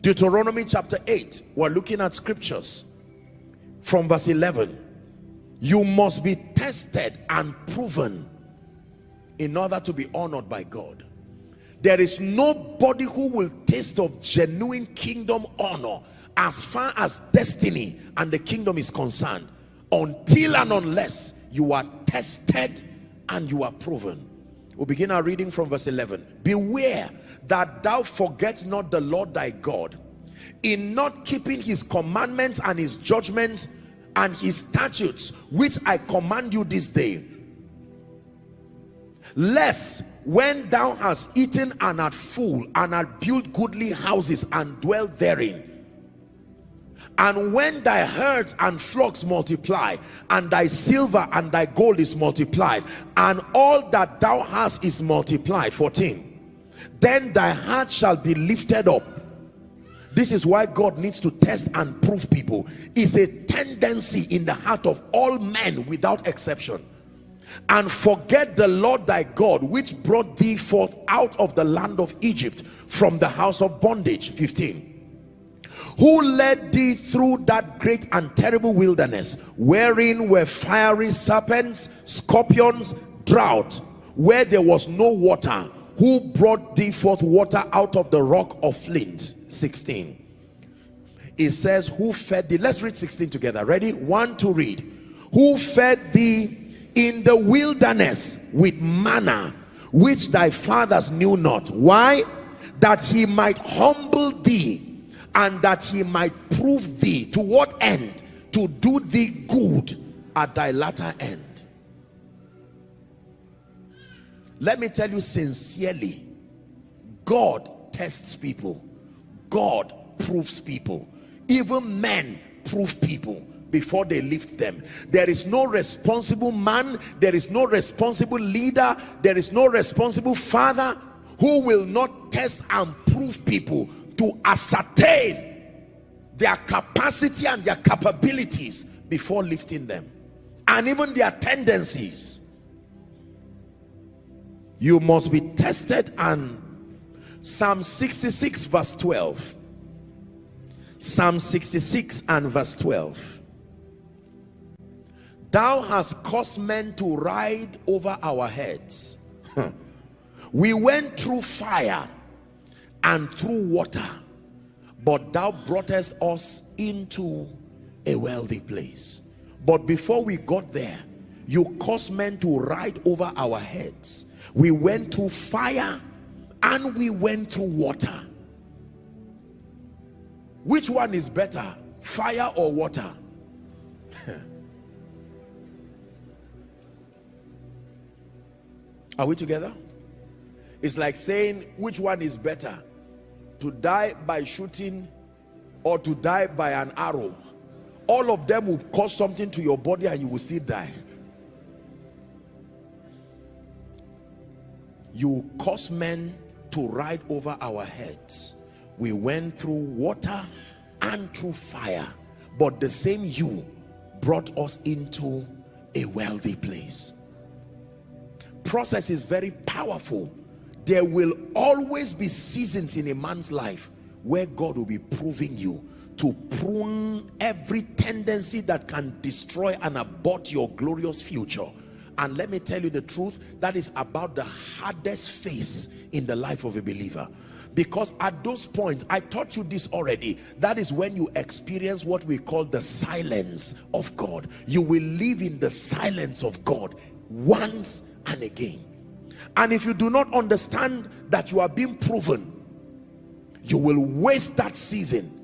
Deuteronomy chapter 8, we're looking at scriptures from verse 11. You must be tested and proven in order to be honored by God. There is nobody who will taste of genuine kingdom honor as far as destiny and the kingdom is concerned until and unless you are tested and you are proven. We'll begin our reading from verse 11. Beware that thou forget not the Lord thy God, in not keeping his commandments and his judgments and his statutes, which I command you this day. Lest when thou hast eaten and art full, and art built goodly houses and dwelt therein, and when thy herds and flocks multiply, and thy silver and thy gold is multiplied, and all that thou hast is multiplied, 14, then thy heart shall be lifted up. This is why God needs to test and prove people. It's a tendency in the heart of all men without exception. And forget the Lord thy God, which brought thee forth out of the land of Egypt, from the house of bondage, 15. Who led thee through that great and terrible wilderness, wherein were fiery serpents, scorpions, drought, where there was no water. Who brought thee forth water out of the rock of flint, 16. It says, who fed thee? Let's read 16 together. Ready? 1, 2, read. Who fed thee in the wilderness with manna, which thy fathers knew not. Why? That he might humble thee, and that he might prove thee. To what end? To do thee good at thy latter end. Let me tell you sincerely, God tests people. God proves people. Even men prove people before they lift them. There is no responsible man, there is no responsible leader, there is no responsible father who will not test and prove people to ascertain their capacity and their capabilities before lifting them, and even their tendencies. You must be tested. And Psalm 66 verse 12. Psalm 66 and verse 12. Thou hast caused men to ride over our heads. We went through fire and through water, but thou broughtest us into a wealthy place. But before we got there, you caused men to ride over our heads. We went through fire and we went through water. Which one is better, fire or water? Are we together? It's like saying, which one is better, to die by shooting or to die by an arrow? All of them will cause something to your body and you will still die. You cause men to ride over our heads. We went through water and through fire, but the same you brought us into a wealthy place. Process is very powerful. There will always be seasons in a man's life where God will be proving you, to prune every tendency that can destroy and abort your glorious future. And let me tell you the truth, that is about the hardest phase in the life of a believer. Because at those points, I taught you this already, that is when you experience what we call the silence of God. You will live in the silence of God once and again. And if you do not understand that you are being proven, you will waste that season